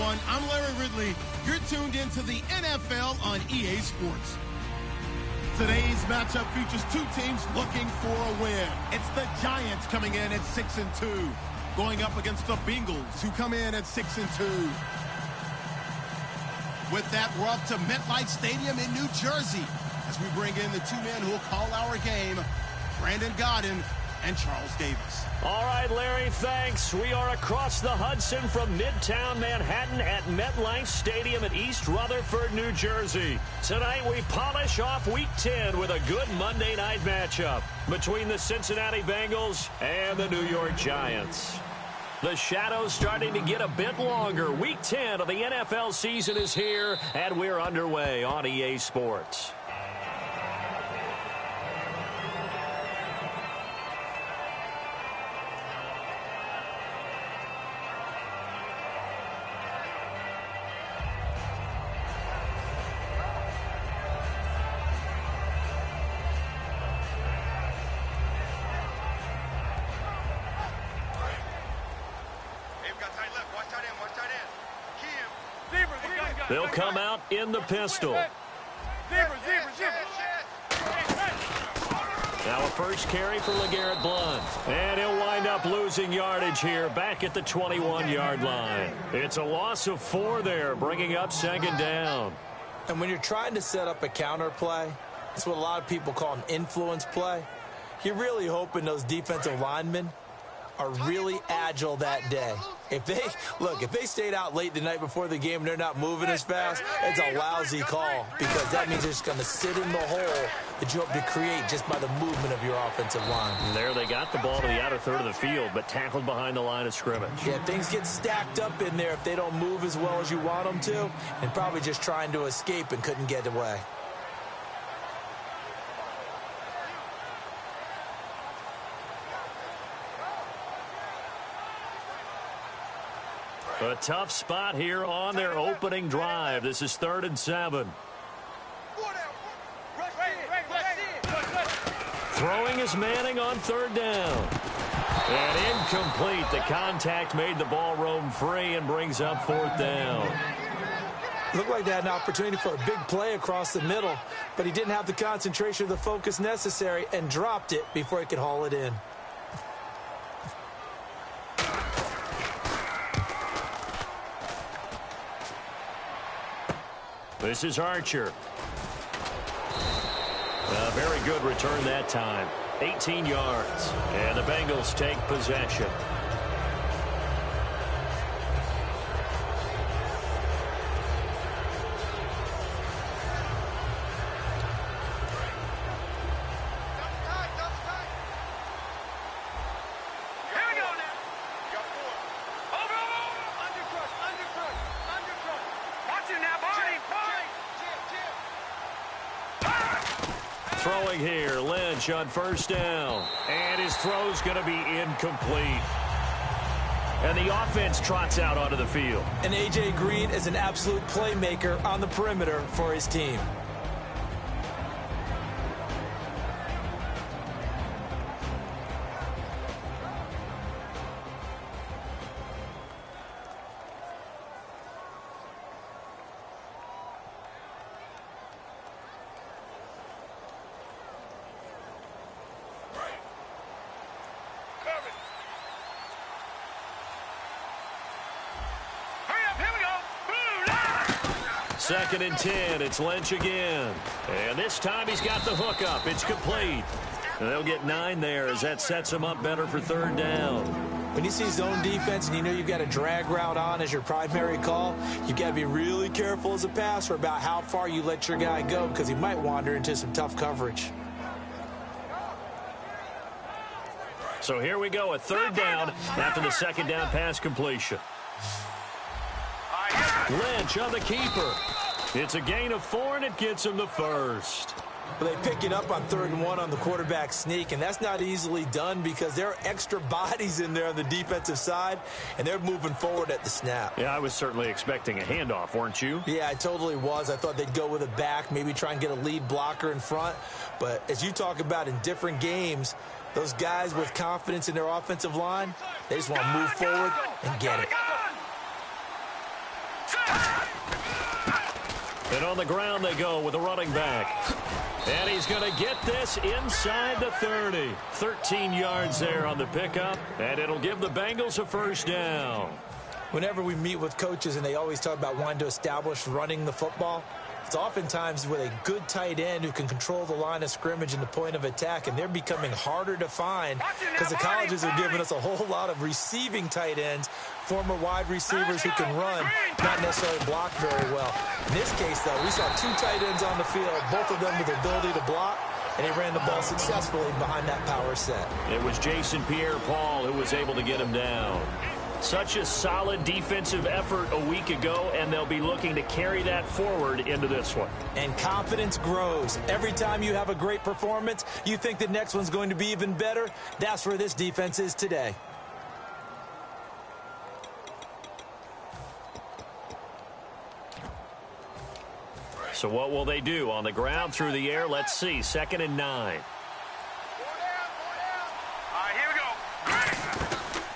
everyone. I'm Larry Ridley. You're tuned into the NFL on EA Sports. Today's matchup features two teams looking for a win. It's the Giants coming in at 6-2, going up against the Bengals, who come in at 6-2. With that, we're off to MetLife Stadium in New Jersey as we bring in the two men who will call our game, Brandon Gaudin and Charles Davis. All right, Larry, thanks. We are across the Hudson from Midtown Manhattan at MetLife Stadium in East Rutherford, New Jersey. Tonight, we polish off Week 10 with a good Monday night matchup between the Cincinnati Bengals and the New York Giants. The shadow's starting to get a bit longer. Week 10 of the NFL season is here, and we're underway on EA Sports. They'll come out in the pistol. Now a first carry for LeGarrette Blount. And he'll wind up losing yardage here back at the 21-yard line. It's a loss of 4 there, bringing up second down. And when you're trying to set up a counter play, it's what a lot of people call an influence play. You're really hoping those defensive linemen are really agile that day. If they stayed out late the night before the game and they're not moving as fast, it's a lousy call because that means they're just going to sit in the hole that you hope to create just by the movement of your offensive line. And there they got the ball to the outer third of the field, but tackled behind the line of scrimmage. Yeah, things get stacked up in there if they don't move as well as you want them to, and probably just trying to escape and couldn't get away. A tough spot here on their opening drive. This is 3rd and 7. Throwing is Manning on 3rd down. And incomplete. The contact made the ball roam free and brings up 4th down. Looked like they had an opportunity for a big play across the middle, but he didn't have the concentration or the focus necessary and dropped it before he could haul it in. This is Archer. A very good return that time. 18 yards. And the Bengals take possession. Throwing here, Lynch on 1st down. And his throw's going to be incomplete. And the offense trots out onto the field. And A.J. Green is an absolute playmaker on the perimeter for his team. Second and 10, it's Lynch again. And this time he's got the hook up. It's complete. And they'll get 9 there as that sets them up better for 3rd down. When you see zone defense and you know you've got a drag route on as your primary call, you've got to be really careful as a passer about how far you let your guy go because he might wander into some tough coverage. So here we go, a 3rd down after the 2nd down pass completion. Lynch on the keeper. It's a gain of 4, and it gets him the 1st. Well, they pick it up on 3rd and 1 on the quarterback sneak, and that's not easily done because there are extra bodies in there on the defensive side, and they're moving forward at the snap. Yeah, I was certainly expecting a handoff, weren't you? Yeah, I totally was. I thought they'd go with a back, maybe try and get a lead blocker in front. But as you talk about in different games, those guys with confidence in their offensive line, they just want to move forward and get it. And on the ground they go with the running back. And he's going to get this inside the 30. 13 yards there on the pickup, and it'll give the Bengals a first down. Whenever we meet with coaches and they always talk about wanting to establish running the football, it's oftentimes with a good tight end who can control the line of scrimmage and the point of attack, and they're becoming harder to find because the colleges are giving us a whole lot of receiving tight ends, former wide receivers who can run, not necessarily block very well. In this case, though, we saw 2 tight ends on the field, both of them with the ability to block, and he ran the ball successfully behind that power set. It was Jason Pierre-Paul who was able to get him down. Such a solid defensive effort a week ago, and they'll be looking to carry that forward into this one. And confidence grows. Every time you have a great performance, you think the next one's going to be even better. That's where this defense is today. So what will they do? On the ground, through the air, let's see. 2nd and 9.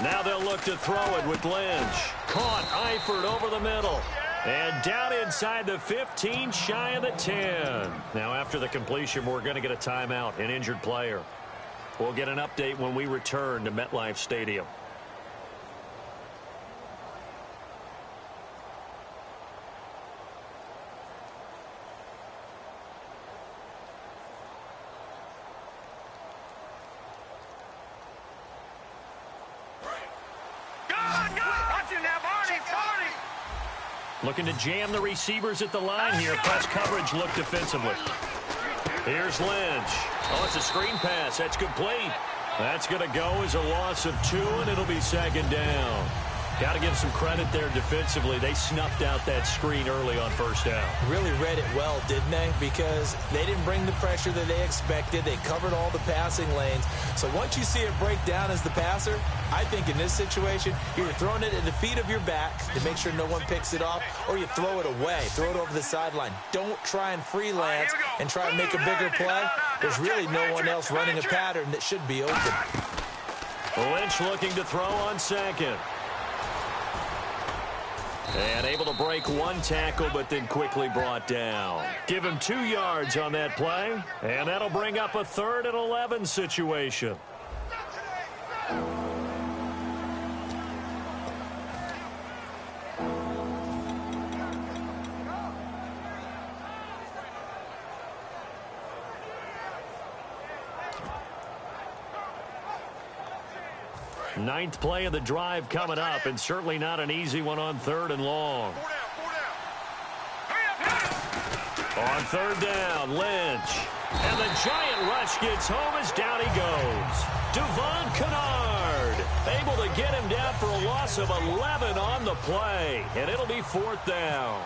Now they'll look to throw it with Lynch. Caught Eifert over the middle. And down inside the 15, shy of the 10. Now after the completion, we're going to get a timeout, an injured player. We'll get an update when we return to MetLife Stadium. Looking to jam the receivers at the line here. Press coverage look defensively. Here's Lynch. Oh, it's a screen pass. That's complete. That's going to go as a loss of 2, and it'll be 2nd down. Got to give some credit there defensively. They snuffed out that screen early on 1st down. Really read it well, didn't they? Because they didn't bring the pressure that they expected. They covered all the passing lanes. So once you see it break down as the passer, I think in this situation, you're throwing it at the feet of your back to make sure no one picks it off, or you throw it away, throw it over the sideline. Don't try and freelance and try and make a bigger play. There's really no one else running a pattern that should be open. Lynch looking to throw on 2nd. And able to break 1 tackle, but then quickly brought down. Give him 2 yards on that play, and that'll bring up a 3rd and 11 situation. Ninth play of the drive coming up, and certainly not an easy one on 3rd and long. On 3rd down, Lynch. And the giant rush gets home as down he goes. Devon Kennard able to get him down for a loss of 11 on the play, and it'll be 4th down.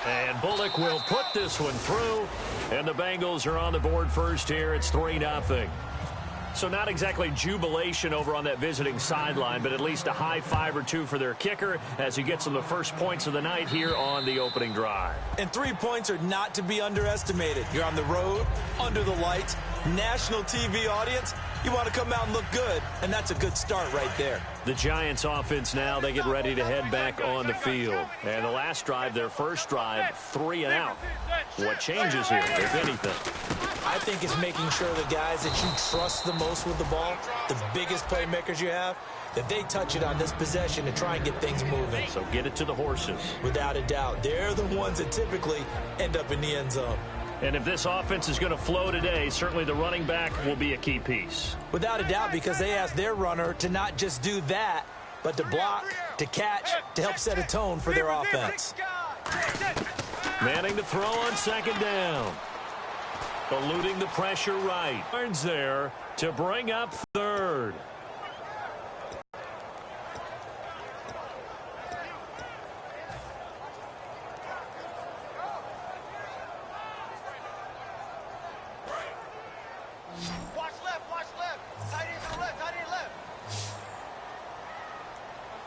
And Bullock will put this one through, and the Bengals are on the board first here. It's 3-0. So not exactly jubilation over on that visiting sideline, but at least a high 5 or 2 for their kicker as he gets them the first points of the night here on the opening drive. And 3 points are not to be underestimated. You're on the road, under the lights, national TV audience. You want to come out and look good, and that's a good start right there. The Giants offense now, they get ready to head back on the field. And the last drive, their first drive, 3 and out. What changes here, if anything? I think it's making sure the guys that you trust the most with the ball, the biggest playmakers you have, that they touch it on this possession to try and get things moving. So get it to the horses. Without a doubt. They're the ones that typically end up in the end zone. And if this offense is going to flow today, certainly the running back will be a key piece. Without a doubt, because they ask their runner to not just do that, but to block, to catch, to help set a tone for their offense. Manning to throw on 2nd down. Eluding the pressure right. Turns there to bring up 3rd. Watch left, watch left. Tight end to the left, tight end left.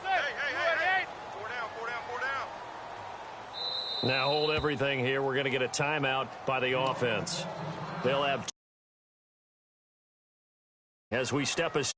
Hey. 4 down. Now hold everything here. We're going to get a timeout by the offense. They'll have as we step aside.